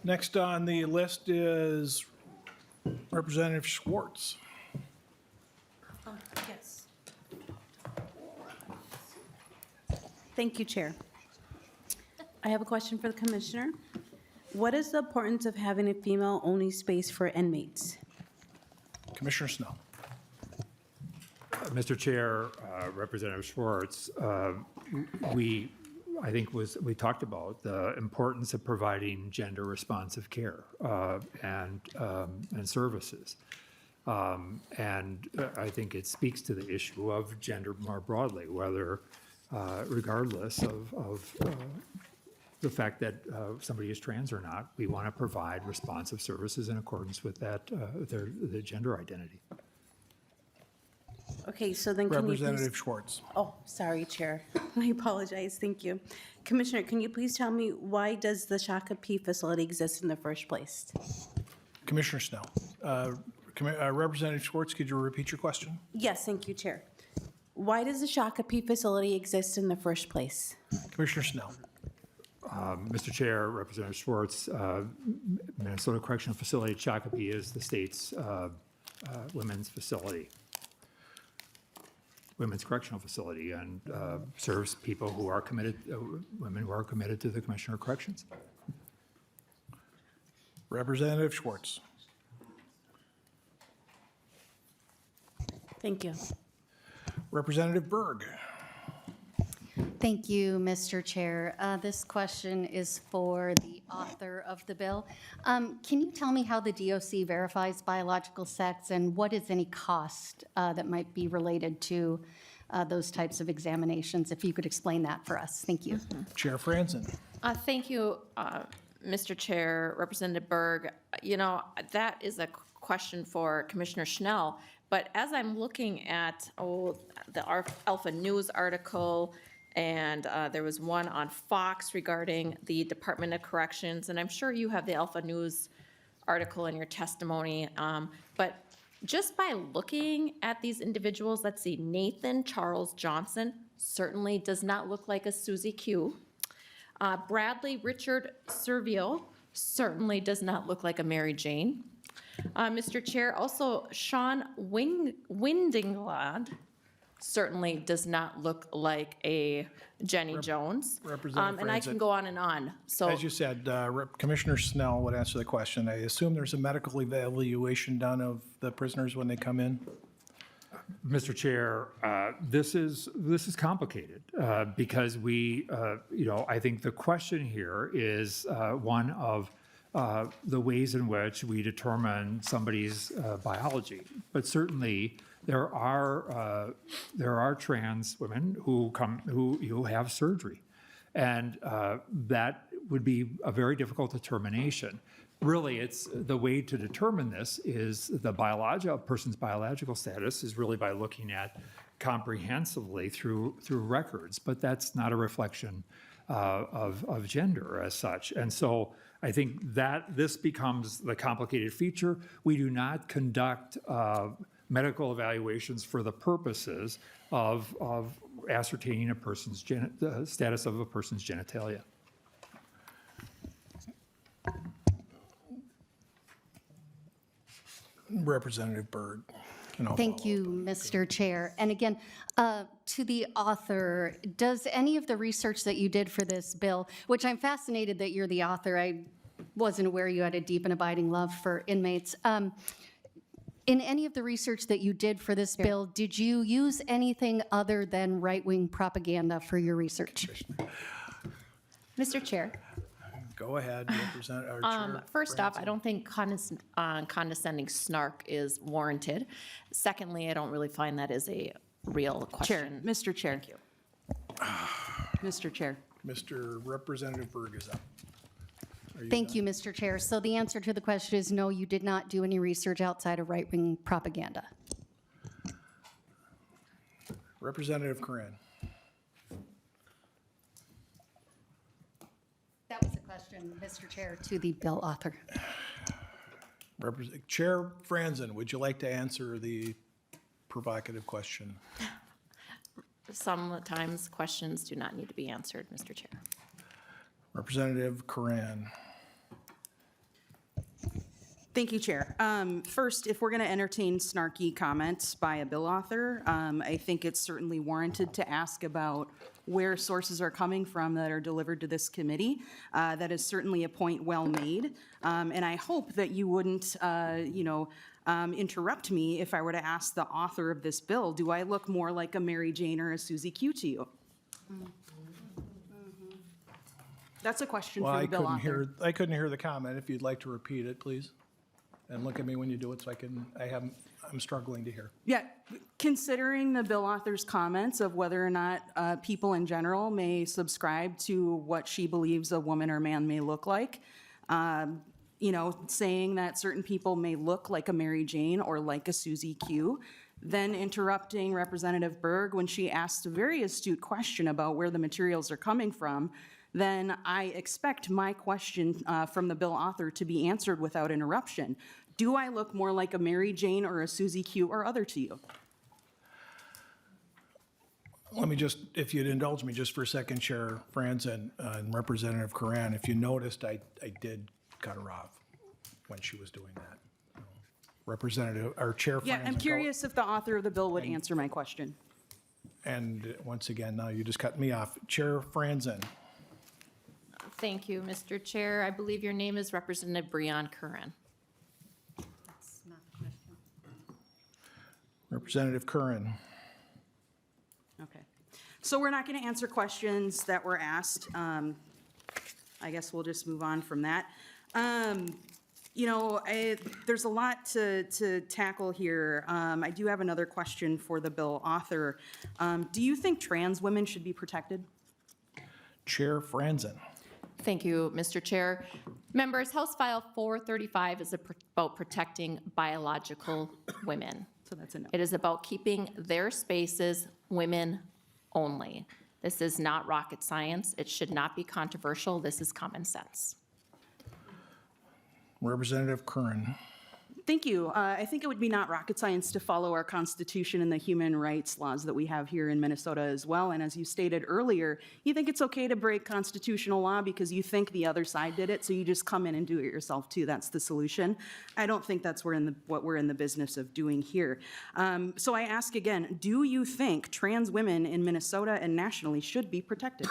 Next on the list is Representative Schwartz. Yes. Thank you, Chair. I have a question for the Commissioner. What is the importance of having a female-only space for inmates? Commissioner Snell. Mr. Chair, Representative Schwartz, we talked about the importance of providing gender-responsive care and services. And I think it speaks to the issue of gender more broadly, whether, regardless of the fact that somebody is trans or not, we want to provide responsive services in accordance with that, their gender identity. Okay, so then can you please... Representative Schwartz. Oh, sorry, Chair. I apologize. Thank you. Commissioner, can you please tell me why does the Shakopee facility exist in the first place? Commissioner Snell. Representative Schwartz, could you repeat your question? Yes, thank you, Chair. Why does the Shakopee facility exist in the first place? Commissioner Snell. Mr. Chair, Representative Schwartz, Minnesota Correctional Facility-Shakopee is the state's women's correctional facility, and serves people who are committed, women who are committed to the Commissioner of Corrections. Representative Schwartz. Thank you. Representative Berg. Thank you, Mr. Chair. This question is for the author of the bill. Can you tell me how the DOC verifies biological sex, and what is any cost that might be related to those types of examinations? If you could explain that for us. Thank you. Chair Franson. Thank you, Mr. Chair, Representative Berg. You know, that is a question for Commissioner Schnell, but as I'm looking at, the Alpha News article, and there was one on Fox regarding the Department of Corrections, and I'm sure you have the Alpha News article in your testimony, but just by looking at these individuals, let's see, Nathan Charles Johnson certainly does not look like a Susie Q. Bradley Richard Servio certainly does not look like a Mary Jane. Mr. Chair, also Sean Windinglad certainly does not look like a Jenny Jones. Representative and I Franson. can go on and on. So As you said, Commissioner Snell would answer the question. I assume there's a medical evaluation done of the prisoners when they come in? Mr. Chair, this is complicated because we, I think the question here is one of the ways in which we determine somebody's biology. But certainly there are trans women who have surgery, and that would be a very difficult determination. Really, it's the way to determine this is a person's biological status is really by looking at comprehensively through records, but that's not a reflection of gender as such. And so I think that this becomes the complicated feature. We do not conduct medical evaluations for the purposes of ascertaining a person's the status of a person's genitalia. Representative Berg. Thank you, Mr. Chair. And again, to the author, does any of the research that you did for this bill, which I'm fascinated that you're the author, I wasn't aware you had a deep and abiding love for inmates. In any of the research that you did for this bill, did you use anything other than right-wing propaganda for your research? Mr. Chair. Go ahead, Representative. Chair First off, I Franson. don't think condescending snark is warranted. Secondly, I don't really find that is a real question. Mr. Chair. Thank you. Mr. Chair. Mr. Representative Berg is up. Thank you, Mr. Chair. So the answer to the question is no, you did not do any research outside of right-wing propaganda. Representative Coran. That was a question, Mr. Chair, to the bill author. Chair Franson, would you like to answer the provocative question? Sometimes questions do not need to be answered, Mr. Chair. Representative Coran. Thank you, Chair. First, if we're going to entertain snarky comments by a bill author, I think it's certainly warranted to ask about where sources are coming from that are delivered to this committee. That is certainly a point well made. And I hope that you wouldn't, interrupt me if I were to ask the author of this bill, do I look more like a Mary Jane or a Susie Q to you? That's a question Well, for the bill author. I couldn't hear the comment. If you'd like to repeat it, please. And look at me when you do it so I'm struggling to hear. Yeah, considering the bill author's comments of whether or not people in general may subscribe to what she believes a woman or man may look like, saying that certain people may look like a Mary Jane or like a Susie Q, then interrupting Representative Berg when she asked a very astute question about where the materials are coming from, then I expect my question from the bill author to be answered without interruption. Do I look more like a Mary Jane or a Susie Q or other to you? Let me just, if you'd indulge me just for a second, Chair Franson and Representative Coran, if you noticed, I did cut her off when she was doing that. Representative, or Chair Franson. Yeah, I'm curious if the author of the bill would answer my question. And once again, now you just cut me off. Chair Franson. Thank you, Mr. Chair. I believe your name is Representative Breon Curran. That's not the question. Representative Curran. Okay. So we're not going to answer questions that were asked. I guess we'll just move on from that. There's a lot to tackle here. I do have another question for the bill author. Do you think trans women should be protected? Chair Franson. Thank you, Mr. Chair. Members, House File 435 is about protecting biological women. So that's a no. It is about keeping their spaces women only. This is not rocket science. It should not be controversial. This is common sense. Representative Curran. Thank you. I think it would be not rocket science to follow our Constitution and the human rights laws that we have here in Minnesota as well. And as you stated earlier, you think it's okay to break constitutional law because you think the other side did it, so you just come in and do it yourself too. That's the solution. I don't think that's what we're in the business of doing here. So I ask again, do you think trans women in Minnesota and nationally should be protected?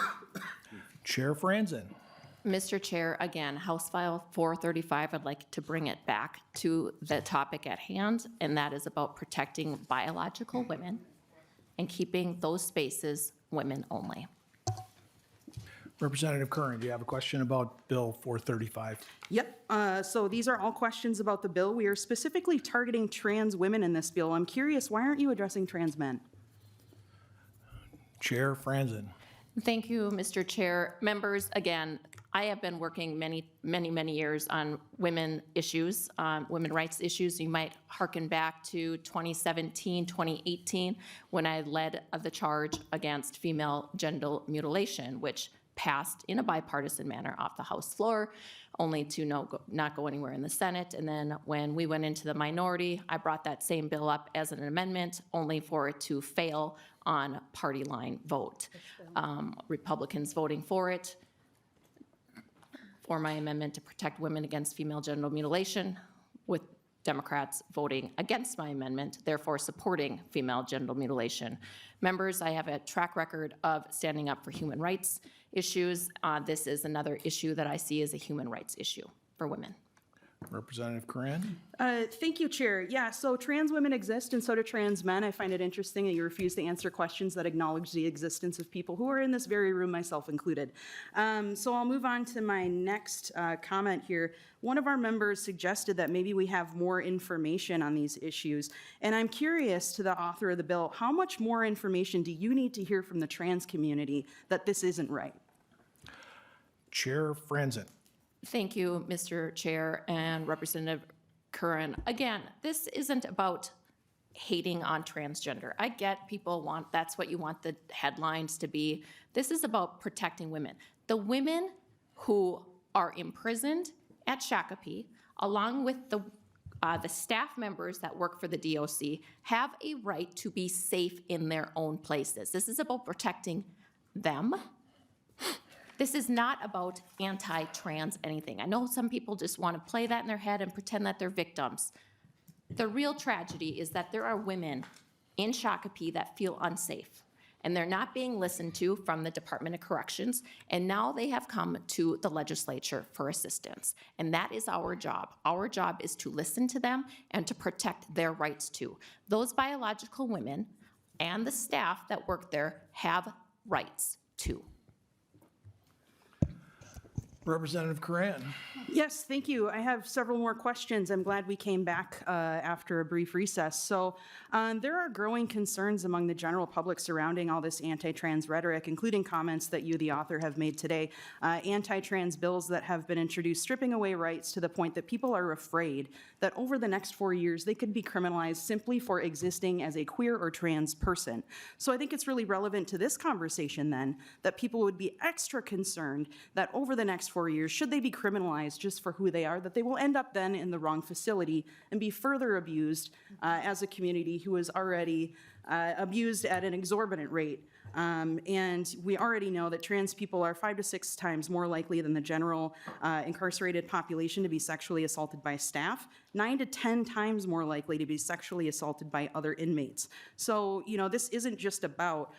Chair Franson. Mr. Chair, again, House File 435, I'd like to bring it back to the topic at hand, and that is about protecting biological women and keeping those spaces women only. Representative Curran, do you have a question about Bill 435? Yep. So these are all questions about the bill. We are specifically targeting trans women in this bill. I'm curious, why aren't you addressing trans men? Chair Franson. Thank you, Mr. Chair. Members, again, I have been working many years on women issues, women rights issues. You might hearken back to 2017, 2018, when I led the charge against female genital mutilation, which passed in a bipartisan manner off the House floor, only to not go anywhere in the Senate. And then when we went into the minority, I brought that same bill up as an amendment, only for it to fail on party line vote. Republicans voting for it, for my amendment to protect women against female genital mutilation, with Democrats voting against my amendment, therefore supporting female genital mutilation. Members, I have a track record of standing up for human rights issues. This is another issue that I see as a human rights issue for women. Representative Coran. Thank you, Chair. Yeah, so trans women exist and so do trans men. I find it interesting that you refuse to answer questions that acknowledge the existence of people who are in this very room, myself included. So I'll move on to my next comment here. One of our members suggested that maybe we have more information on these issues. And I'm curious to the author of the bill, how much more information do you need to hear from the trans community that this isn't right? Chair Franson. Thank you, Mr. Chair and Representative Curran. Again, this isn't about hating on transgender. I get people want, that's what you want the headlines to be. This is about protecting women. The women who are imprisoned at Shakopee, along with the staff members that work for the DOC, have a right to be safe in their own places. This is about protecting them This is not about anti-trans anything. I know some people just want to play that in their head and pretend that they're victims. The real tragedy is that there are women in Shakopee that feel unsafe, and they're not being listened to from the Department of Corrections, and now they have come to the legislature for assistance. And that is our job. Our job is to listen to them and to protect their rights too. Those biological women and the staff that work there have rights too. Representative Coran. Yes, thank you. I have several more questions. I'm glad we came back after a brief recess. So there are growing concerns among the general public surrounding all this anti-trans rhetoric, including comments that you, the author, have made today. Anti-trans bills that have been introduced, stripping away rights to the point that people are afraid that over the next 4 years, they could be criminalized simply for existing as a queer or trans person. So I think it's really relevant to this conversation then that people would be extra concerned that over the next 4 years, should they be criminalized just for who they are, that they will end up then in the wrong facility and be further abused as a community who is already abused at an exorbitant rate. And we already know that trans people are 5 to 6 times more likely than the general incarcerated population to be sexually assaulted by staff, 9 to 10 times more likely to be sexually assaulted by other inmates. So, you know, this isn't just about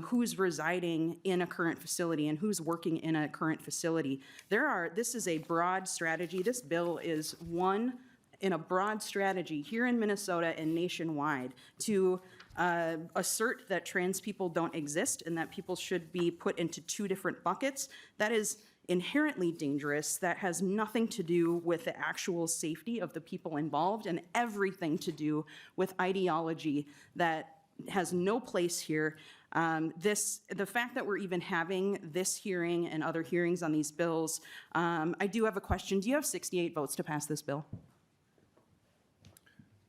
who's residing in a current facility and who's working in a current facility. This is a broad strategy. This bill is one in a broad strategy here in Minnesota and nationwide to assert that trans people don't exist and that people should be put into 2 different buckets. That is inherently dangerous. That has nothing to do with the actual safety of the people involved and everything to do with ideology that has no place here. The fact that we're even having this hearing and other hearings on these bills, I do have a question. Do you have 68 votes to pass this bill?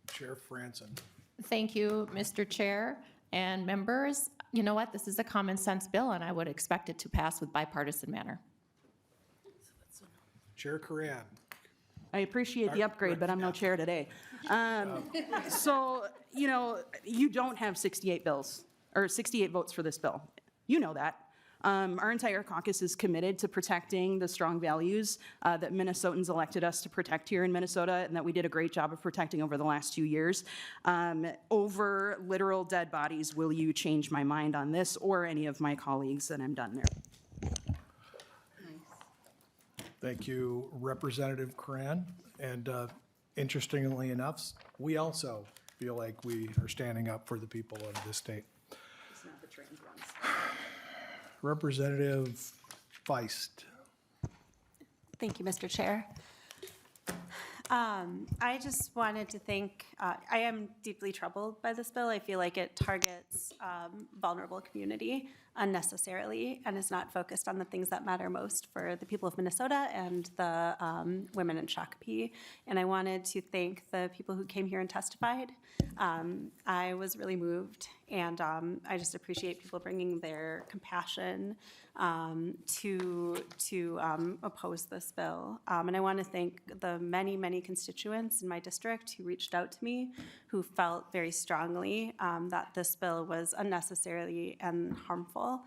Chair Franson. Thank you, Mr. Chair and members. You know what? This is a common sense bill, and I would expect it to pass with bipartisan manner. Chair Coran. I appreciate the upgrade, but I'm no chair today. So, you know, you don't have 68 bills, or 68 votes for this bill. You know that. Our entire caucus is committed to protecting the strong values that Minnesotans elected us to protect here in Minnesota and that we did a great job of protecting over the last 2 years. Over literal dead bodies, will you change my mind on this or any of my colleagues? And I'm done there. Thank you, Representative Coran. And interestingly enough, we also feel like we are standing up for the people of this state. It's not the trans ones. Representative Feist. Thank you, Mr. Chair. I just wanted to thank, I am deeply troubled by this bill. I feel like it targets vulnerable community unnecessarily and is not focused on the things that matter most for the people of Minnesota and the women in Shakopee. And I wanted to thank the people who came here and testified. I was really moved, and I just appreciate people bringing their compassion to oppose this bill. And I want to thank the many, many constituents in my district who reached out to me, who felt very strongly that this bill was unnecessary and harmful.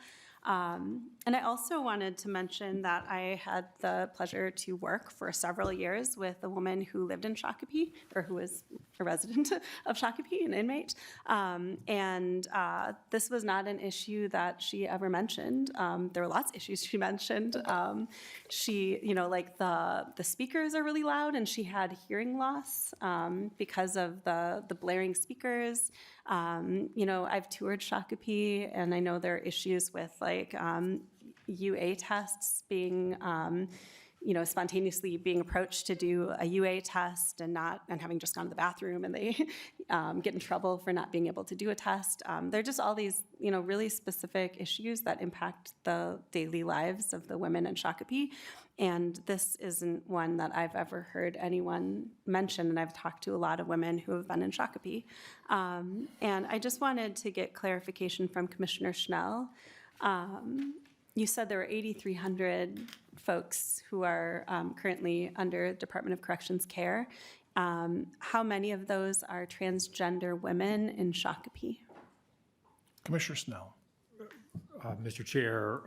And I also wanted to mention that I had the pleasure to work for several years with a woman who lived in Shakopee, or who was a resident of Shakopee, an inmate. And this was not an issue that she ever mentioned. There were lots of issues she mentioned. She, you know, like the speakers are really loud, and she had hearing loss because of the blaring speakers. You know, I've toured Shakopee, and I know there are issues with like UA tests being, you know, spontaneously being approached to do a UA test and having just gone to the bathroom, and they get in trouble for not being able to do a test. There are just all these, you know, really specific issues that impact the daily lives of the women in Shakopee. And this isn't one that I've ever heard anyone mention, and I've talked to a lot of women who have been in Shakopee. And I just wanted to get clarification from Commissioner Schnell. You said there were 8,300 folks who are currently under Department of Corrections care. How many of those are transgender women in Shakopee? Commissioner Snell. Mr. Chair,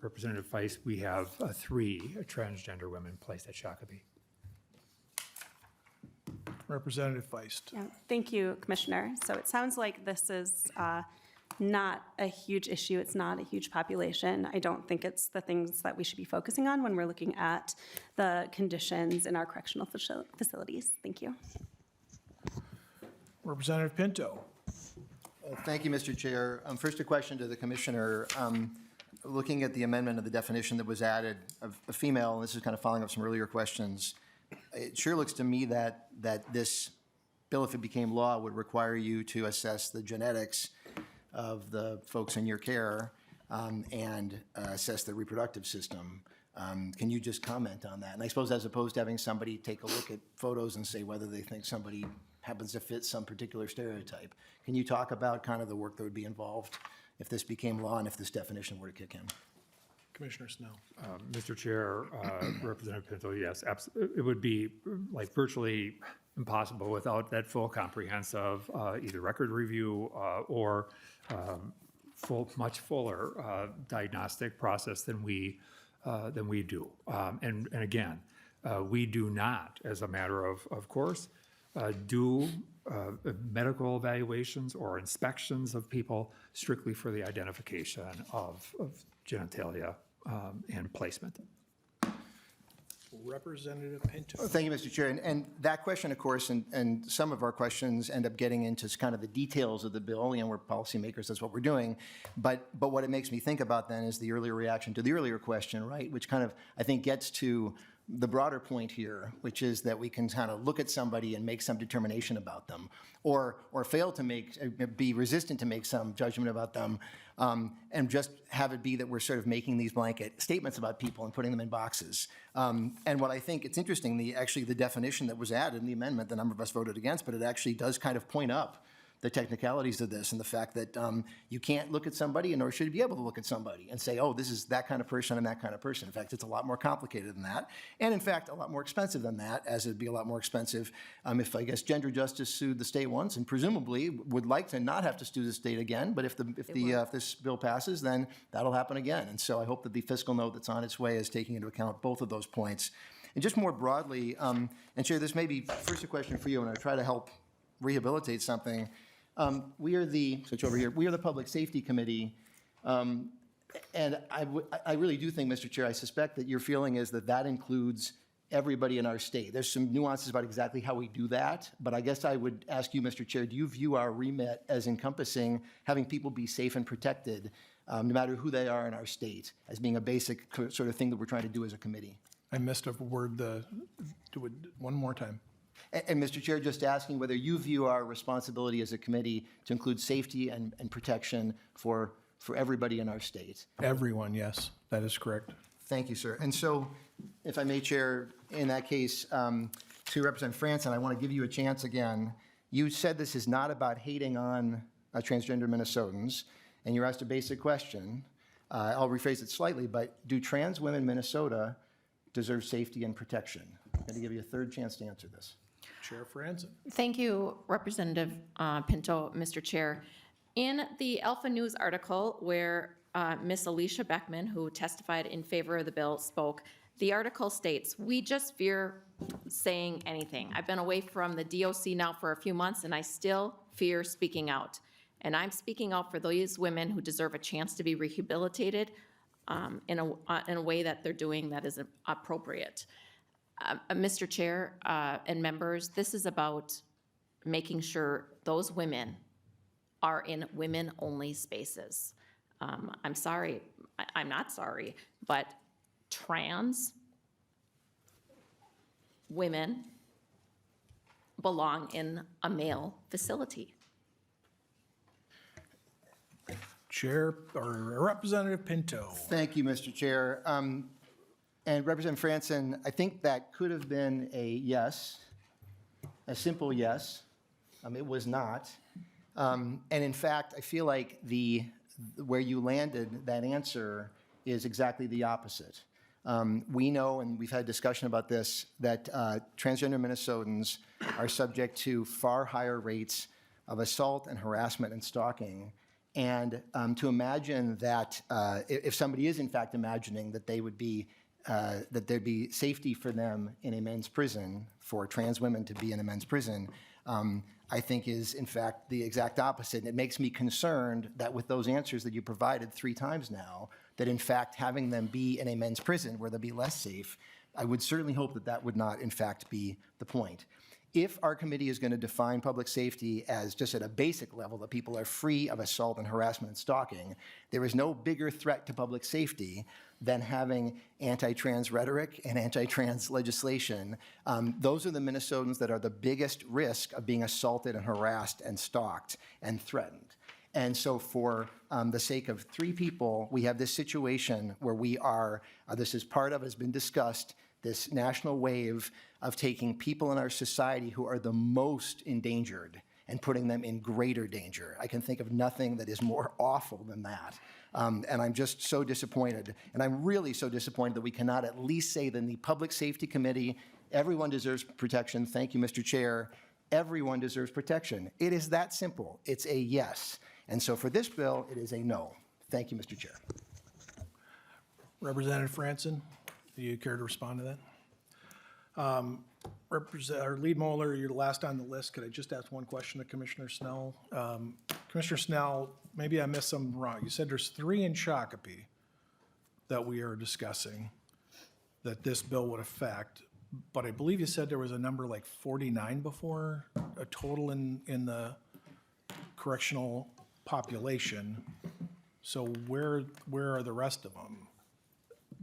Representative Feist, we have 3 transgender women placed at Shakopee. Representative Feist. Yeah, thank you, Commissioner. So it sounds like this is not a huge issue. It's not a huge population. I don't think it's the things that we should be focusing on when we're looking at the conditions in our correctional facilities. Thank you. Representative Pinto. Thank you, Mr. Chair. First, a question to the Commissioner. Looking at the amendment of the definition that was added of a female, and this is kind of following up some earlier questions, it sure looks to me that this bill, if it became law, would require you to assess the genetics of the folks in your care and assess their reproductive system. Can you just comment on that? And I suppose as opposed to having somebody take a look at photos and say whether they think somebody happens to fit some particular stereotype, can you talk about kind of the work that would be involved if this became law and if this definition were to kick in? Commissioner Snell. Mr. Chair, Representative Pinto, yes, it would be like virtually impossible without that full comprehensive either record review or much fuller diagnostic process than we do. And again, we do not, as a matter of course, do medical evaluations or inspections of people strictly for the identification of genitalia and placement. Representative Pinto. Thank you, Mr. Chair. And that question, of course, and some of our questions end up getting into kind of the details of the bill. You know, we're policymakers, that's what we're doing. But what it makes me think about then is the earlier reaction to the earlier question, right? Which kind of, I think, gets to the broader point here, which is that we can kind of look at somebody and make some determination about them, or fail to be resistant to make some judgment about them, and just have it be that we're sort of making these blanket statements about people and putting them in boxes. And what I think it's interesting, actually the definition that was added in the amendment, the number of us voted against, but it actually does kind of point up the technicalities of this and the fact that you can't look at somebody, nor should you be able to look at somebody and say, oh, this is that kind of person and that kind of person. In fact, it's a lot more complicated than that. And in fact, a lot more expensive than that, as it'd be a lot more expensive if, I guess, Gender Justice sued the state once and presumably would like to not have to sue the state again. But if this bill passes, then that'll happen again. And so I hope that the fiscal note that's on its way is taking into account both of those points. And just more broadly, and Chair, this may be first a question for you, and I'll try to help rehabilitate something. We are the Public Safety Committee, and I really do think, Mr. Chair, I suspect that your feeling is that includes everybody in our state. There's some nuances about exactly how we do that, but I guess I would ask you, Mr. Chair, do you view our remit as encompassing having people be safe and protected, no matter who they are in our state, as being a basic sort of thing that we're trying to do as a committee? I missed a word. Do it one more time. And Mr. Chair, just asking whether you view our responsibility as a committee to include safety and protection for everybody in our state. Everyone, yes, that is correct. Thank you, sir. And so, if I may, Chair, in that case, to Representative Franson, I want to give you a chance again. You said this is not about hating on transgender Minnesotans, and you're asked a basic question. I'll rephrase it slightly, but do trans women in Minnesota deserve safety and protection? I'm going to give you a third chance to answer this. Chair Franson. Thank you, Representative Pinto, Mr. Chair. In the Alpha News article where Ms. Alicia Beckman, who testified in favor of the bill, spoke, the article states, "We just fear saying anything. I've been away from the DOC now for a few months, and I still fear speaking out. And I'm speaking out for those women who deserve a chance to be rehabilitated in a way that they're doing that is appropriate." Mr. Chair and members, this is about making sure those women are in women-only spaces. I'm sorry, I'm not sorry, but trans women belong in a male facility. Chair or Representative Pinto. Thank you, Mr. Chair. And Representative Franson, I think that could have been a yes, a simple yes. It was not. And in fact, I feel like where you landed that answer is exactly the opposite. We know, and we've had discussion about this, that transgender Minnesotans are subject to far higher rates of assault and harassment and stalking. And to imagine that if somebody is in fact imagining that they would be, that there'd be safety for them in a men's prison, for trans women to be in a men's prison, I think is in fact the exact opposite. And it makes me concerned that with those answers that you provided 3 times now, that in fact having them be in a men's prison where they'll be less safe, I would certainly hope that that would not in fact be the point. If our committee is going to define public safety as just at a basic level that people are free of assault and harassment and stalking, there is no bigger threat to public safety than having anti-trans rhetoric and anti-trans legislation. Those are the Minnesotans that are the biggest risk of being assaulted and harassed and stalked and threatened. And so for the sake of 3 people, we have this situation where we are, this is part of, has been discussed, this national wave of taking people in our society who are the most endangered and putting them in greater danger. I can think of nothing that is more awful than that. And I'm just so disappointed. And I'm really so disappointed that we cannot at least say that in the Public Safety Committee, everyone deserves protection. Thank you, Mr. Chair. Everyone deserves protection. It is that simple. It's a yes. And so for this bill, it is a no. Thank you, Mr. Chair. Representative Franson, do you care to respond to that? Our lead Moeller, you're last on the list. Could I just ask one question to Commissioner Snell? Commissioner Snell, maybe I missed something wrong. You said there's 3 in Shakopee that we are discussing that this bill would affect, but I believe you said there was a number like 49 before, a total in the correctional population. So where are the rest of them?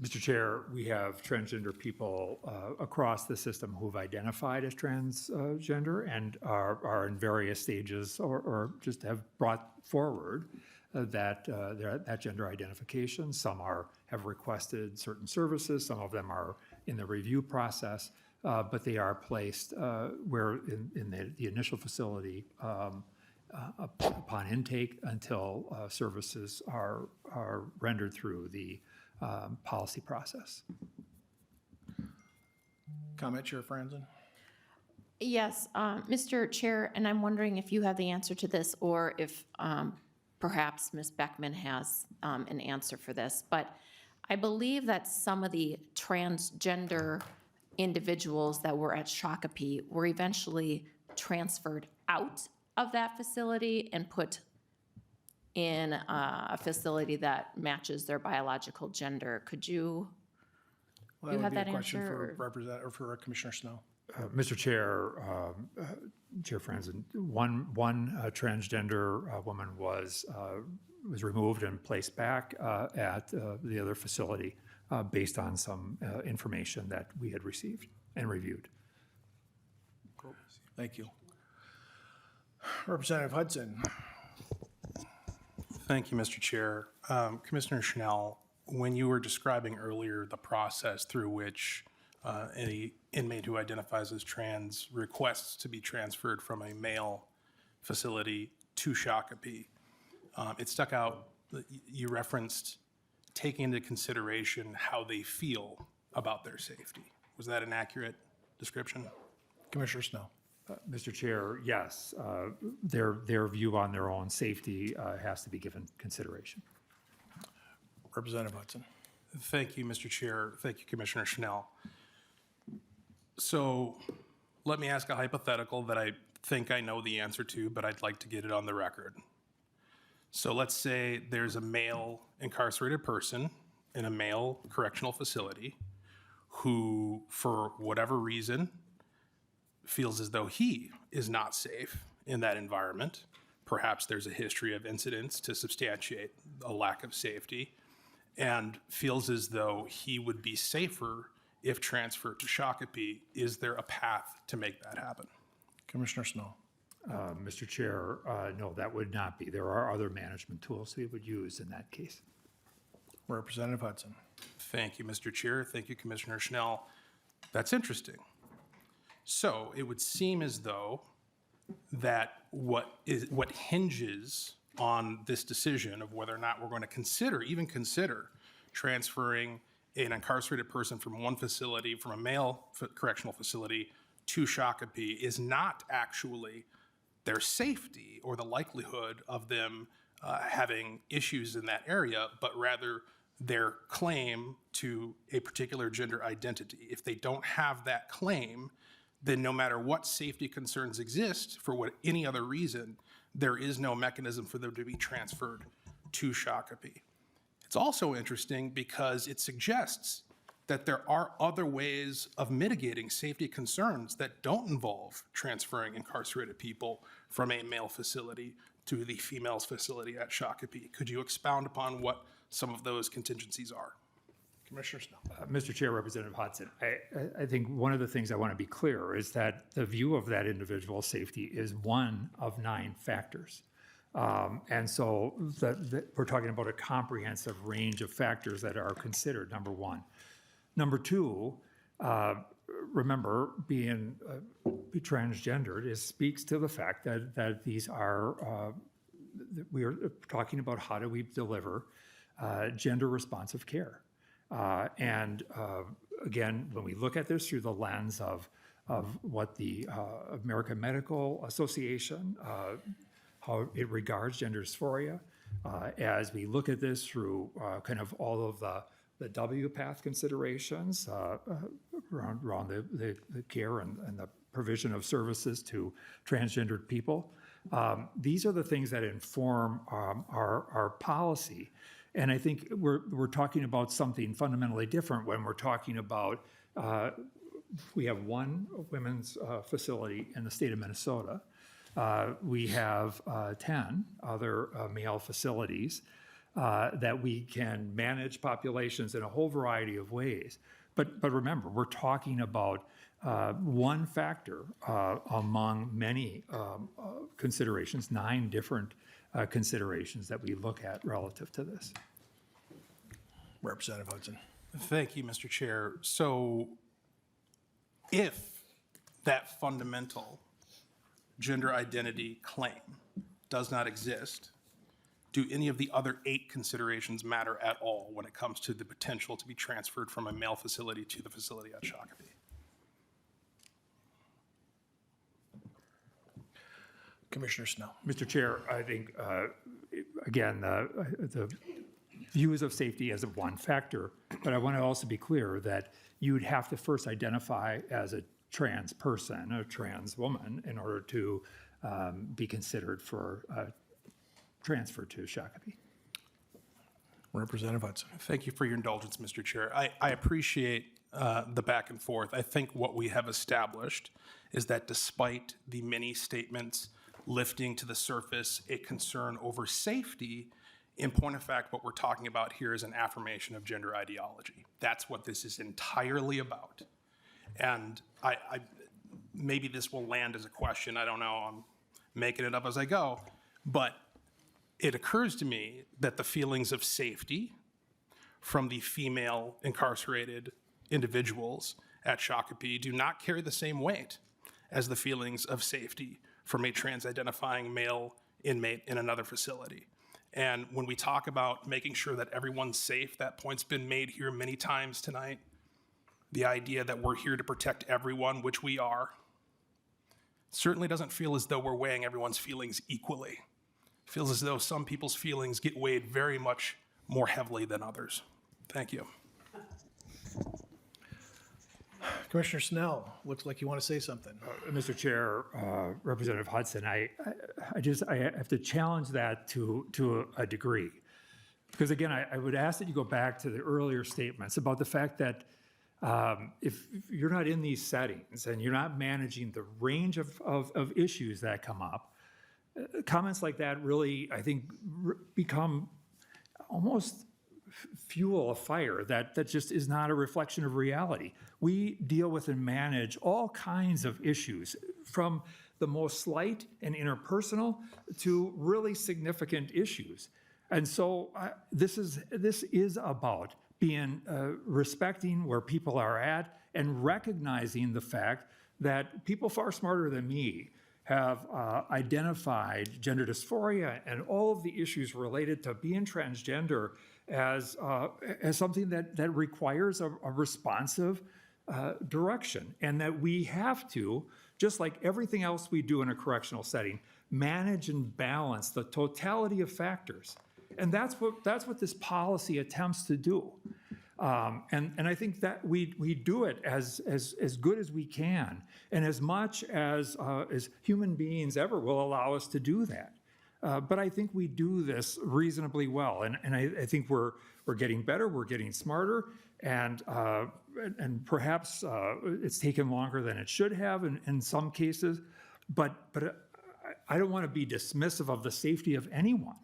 Mr. Chair, we have transgender people across the system who've identified as transgender and are in various stages or just have brought forward that gender identification. Some have requested certain services, some of them are in the review process, but they are placed where in the initial facility upon intake until services are rendered through the policy process. Comment, Chair Franson? Yes, Mr. Chair, and I'm wondering if you have the answer to this or if perhaps Ms. Beckman has an answer for this, but I believe that some of the transgender individuals that were at Shakopee were eventually transferred out of that facility and put in a facility that matches their biological gender. Could you Well, You that have would be that a question answer, for or- Representative, or for Commissioner Snell. Mr. Chair, Chair Franson, one transgender woman was removed and placed back at the other facility based on some information that we had received and reviewed. Thank you. Representative Hudson. Thank you, Mr. Chair. Commissioner Schnell, when you were describing earlier the process through which any inmate who identifies as trans requests to be transferred from a male facility to Shakopee, it stuck out that you referenced taking into consideration how they feel about their safety. Was that an accurate description? Commissioner Snell. Mr. Chair, yes, their view on their own safety has to be given consideration. Representative Hudson. Thank you, Mr. Chair. Thank you, Commissioner Schnell. So let me ask a hypothetical that I think I know the answer to, but I'd like to get it on the record. So let's say there's a male incarcerated person in a male correctional facility who, for whatever reason, feels as though he is not safe in that environment. Perhaps there's a history of incidents to substantiate a lack of safety, and feels as though he would be safer if transferred to Shakopee. Is there a path to make that happen? Commissioner Snell. Mr. Chair, no, that would not be. There are other management tools we would use in that case. Representative Hudson. Thank you, Mr. Chair. Thank you, Commissioner Schnell. That's interesting. So it would seem as though that what hinges on this decision of whether or not we're going to even consider transferring an incarcerated person from one facility, from a male correctional facility to Shakopee, is not actually their safety or the likelihood of them having issues in that area, but rather their claim to a particular gender identity. If they don't have that claim, then no matter what safety concerns exist for what any other reason, there is no mechanism for them to be transferred to Shakopee. It's also interesting because it suggests that there are other ways of mitigating safety concerns that don't involve transferring incarcerated people from a male facility to the female's facility at Shakopee. Could you expound upon what some of those contingencies are? Commissioner Snow. Mr. Chair, Representative Hudson, I think one of the things I want to be clear is that the view of that individual's safety is one of 9 factors. And so we're talking about a comprehensive range of factors that are considered, number one. Number two, remember, being transgendered speaks to the fact that these are, we are talking about how do we deliver gender responsive care. Again, when we look at this through the lens of what the American Medical Association, how it regards gender dysphoria, as we look at this through kind of all of the WPATH considerations around the care and the provision of services to transgendered people. These are the things that inform our policy. And I think we're talking about something fundamentally different when we're talking about, we have one women's facility in the state of Minnesota. We have 10 other male facilities that we can manage populations in a whole variety of ways. But remember, we're talking about one factor among many considerations, 9 different considerations that we look at relative to this. Representative Hudson. Thank you, Mr. Chair. So if that fundamental gender identity claim does not exist, do any of the other 8 considerations matter at all when it comes to the potential to be transferred from a male facility to the facility at Shakopee? Commissioner Snow. Mr. Chair, I think, again, the views of safety as one factor, but I want to also be clear that you would have to first identify as a trans person, a trans woman, in order to be considered for transfer to Shakopee. Representative Hudson. Thank you for your indulgence, Mr. Chair. I appreciate the back and forth. I think what we have established is that despite the many statements lifting to the surface a concern over safety, in point of fact, what we're talking about here is an affirmation of gender ideology. That's what this is entirely about. And I maybe this will land as a question. I don't know. I'm making it up as I go. But it occurs to me that the feelings of safety from the female incarcerated individuals at Shakopee do not carry the same weight as the feelings of safety from a trans-identifying male inmate in another facility. And when we talk about making sure that everyone's safe, that point's been made here many times tonight. The idea that we're here to protect everyone, which we are, certainly doesn't feel as though we're weighing everyone's feelings equally. It feels as though some people's feelings get weighed very much more heavily than others. Thank you. Commissioner Snell, looks like you want to say something. Mr. Chair, Representative Hudson, I have to challenge that to a degree. Because again, I would ask that you go back to the earlier statements about the fact that if you're not in these settings and you're not managing the range of issues that come up, comments like that really, I think, become almost fuel a fire that just is not a reflection of reality. We deal with and manage all kinds of issues, from the most slight and interpersonal to really significant issues. And so this is about being respecting where people are at and recognizing the fact that people far smarter than me have identified gender dysphoria and all of the issues related to being transgender as something that requires a responsive direction, and that we have to, just like everything else we do in a correctional setting, manage and balance the totality of factors. And that's what this policy attempts to do. And I think that we do it as good as we can, and as much as human beings ever will allow us to do that. But I think we do this reasonably well, and I think we're getting better, we're getting smarter, and perhaps it's taken longer than it should have in some cases. But I don't want to be dismissive of the safety of anyone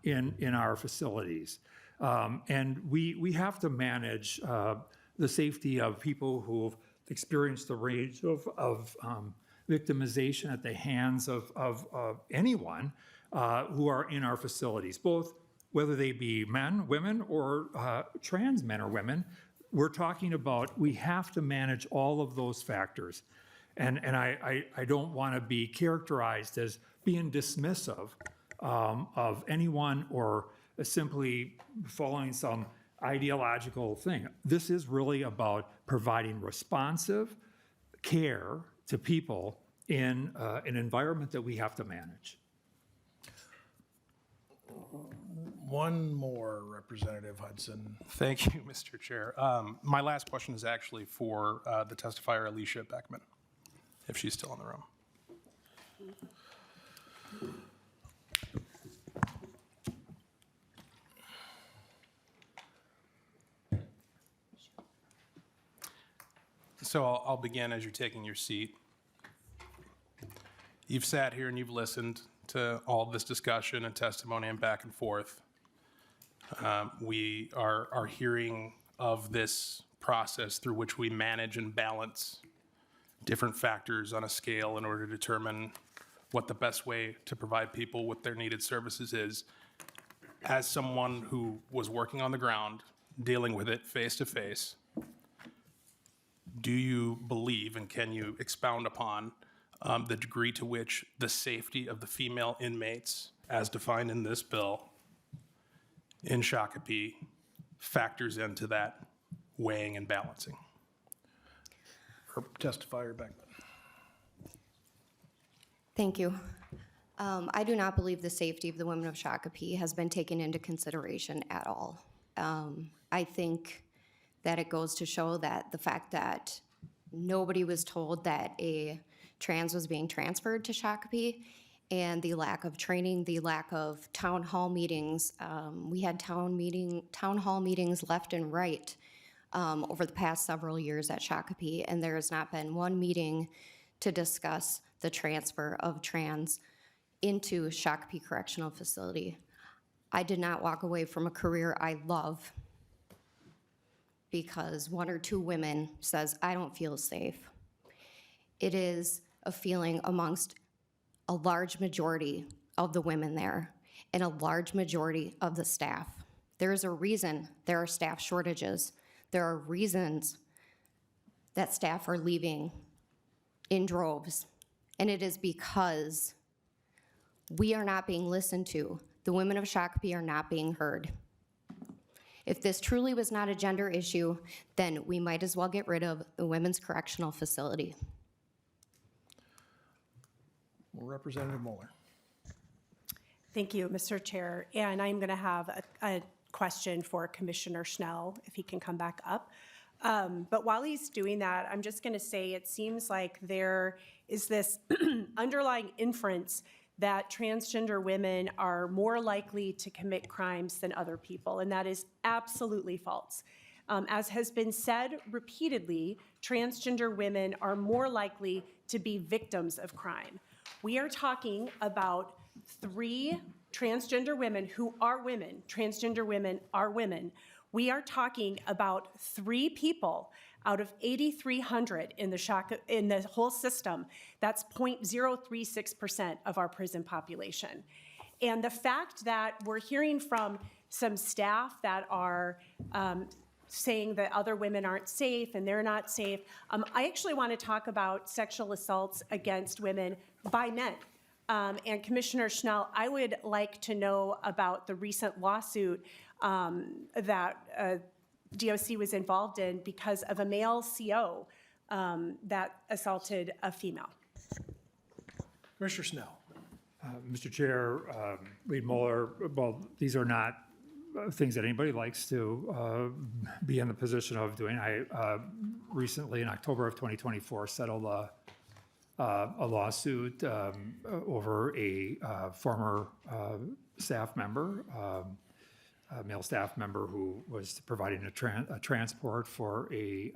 in our facilities. And we have to manage the safety of people who've experienced the range of victimization at the hands of anyone who are in our facilities, both whether they be men, women, or trans men or women. We're talking about, we have to manage all of those factors. And I don't want to be characterized as being dismissive of anyone or simply following some ideological thing. This is really about providing responsive care to people in an environment that we have to manage. One more, Representative Hudson. Thank you, Mr. Chair. My last question is actually for the testifier, Alicia Beckman, if she's still in the room. So I'll begin as you're taking your seat. You've sat here and you've listened to all this discussion and testimony and back and forth. We are hearing of this process through which we manage and balance different factors on a scale in order to determine what the best way to provide people with their needed services is. As someone who was working on the ground, dealing with it face to face, do you believe, and can you expound upon the degree to which the safety of the female inmates, as defined in this bill, in Shakopee, factors into that weighing and balancing? Testifier Beckman. Thank you. I do not believe the safety of the women of Shakopee has been taken into consideration at all. I think that it goes to show that the fact that nobody was told that a trans was being transferred to Shakopee, and the lack of training, the lack of town hall meetings. We had town hall meetings left and right over the past several years at Shakopee, and there has not been one meeting to discuss the transfer of trans into Shakopee Correctional Facility. I did not walk away from a career I love because one or two women says, I don't feel safe. It is a feeling amongst a large majority of the women there and a large majority of the staff. There is a reason there are staff shortages. There are reasons that staff are leaving in droves, and it is because we are not being listened to. The women of Shakopee are not being heard. If this truly was not a gender issue, then we might as well get rid of the Women's Correctional Facility. Representative Mueller. Thank you, Mr. Chair. And I'm going to have a question for Commissioner Schnell, if he can come back up. But while he's doing that, I'm just going to say it seems like there is this underlying inference that transgender women are more likely to commit crimes than other people, and that is absolutely false. As has been said repeatedly, transgender women are more likely to be victims of crime. We are talking about 3 transgender women who are women. Transgender women are women. We are talking about 3 people out of 8,300 in the whole system. That's 0.036% of our prison population. And the fact that we're hearing from some staff that are saying that other women aren't safe and they're not safe, I actually want to talk about sexual assaults against women by men. And Commissioner Schnell, I would like to know about the recent lawsuit that DOC was involved in because of a male CO that assaulted a female. Commissioner Snell. Mr. Chair, Lead Mueller, well, these are not things that anybody likes to be in the position of doing. I recently, in October of 2024, settled a lawsuit over a former staff member, a male staff member who was providing a transport for a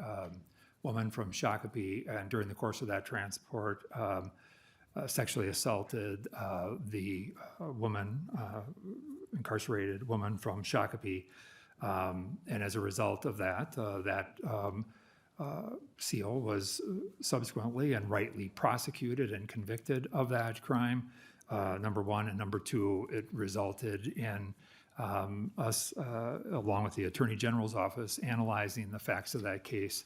woman from Shakopee, and during the course of that transport, sexually assaulted the woman, incarcerated woman from Shakopee. And as a result of that, CO was subsequently and rightly prosecuted and convicted of that crime, number one. And number two, it resulted in us, along with the Attorney General's office, analyzing the facts of that case.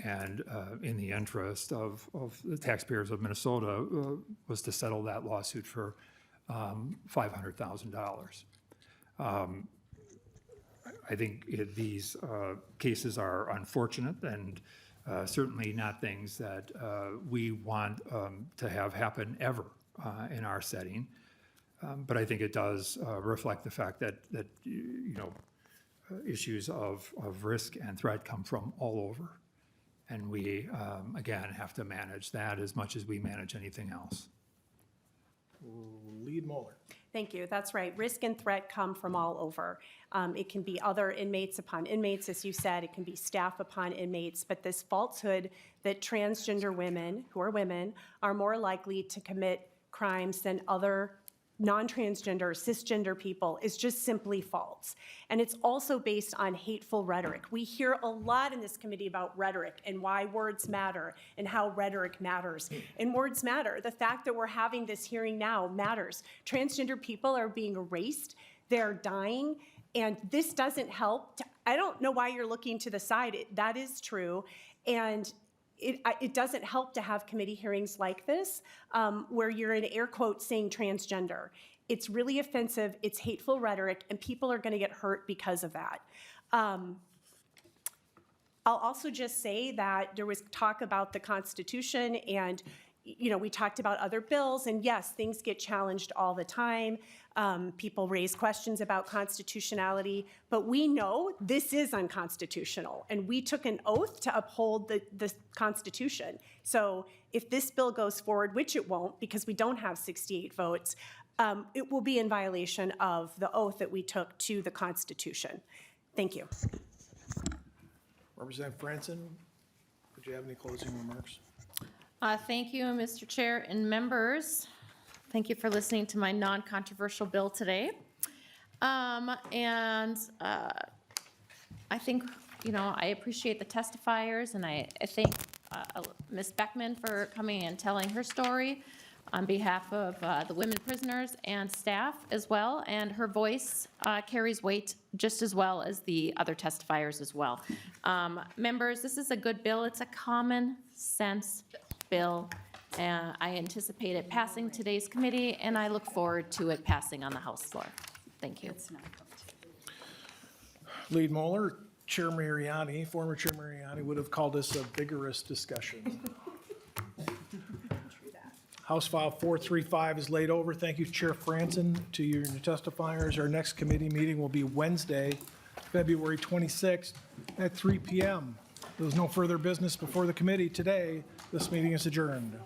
And in the interest of the taxpayers of Minnesota, was to settle that lawsuit for $500,000. I think these cases are unfortunate and certainly not things that we want to have happen ever in our setting. But I think it does reflect the fact that you know, issues of risk and threat come from all over. And we, again, have to manage that as much as we manage anything else. Lead Mueller. Thank you. That's right. Risk and threat come from all over. It can be other inmates upon inmates, as you said. It can be staff upon inmates. But this falsehood that transgender women, who are women, are more likely to commit crimes than other non-transgender, cisgender people is just simply false. And it's also based on hateful rhetoric. We hear a lot in this committee about rhetoric and why words matter and how rhetoric matters. And words matter. The fact that we're having this hearing now matters. Transgender people are being erased. They're dying. And this doesn't help. I don't know why you're looking to the side. That is true. And it doesn't help to have committee hearings like this where you're in air quotes saying transgender. It's really offensive, it's hateful rhetoric, and people are going to get hurt because of that. I'll also just say that there was talk about the Constitution, and you know, we talked about other bills, and yes, things get challenged all the time. People raise questions about constitutionality, but we know this is unconstitutional, and we took an oath to uphold the Constitution. So if this bill goes forward, which it won't because we don't have 68 votes, it will be in violation of the oath that we took to the Constitution. Thank you. Representative Franson, would you have any closing remarks? Thank you, Mr. Chair and members. Thank you for listening to my non-controversial bill today. I think, you know, I appreciate the testifiers, and I thank Ms. Beckman for coming and telling her story on behalf of the women prisoners and staff as well, and her voice carries weight just as well as the other testifiers as well. Members, this is a good bill. It's a common sense bill. I anticipate it passing today's committee, and I look forward to it passing on the House floor. Thank you. Lead Mueller, Chair Mariani, former Chair Mariani would have called this a vigorous discussion. House File 435 is laid over. Thank you, Chair Franson, to your testifiers. Our next committee meeting will be Wednesday, February 26th at 3 p.m. There was no further business before the committee today. This meeting is adjourned.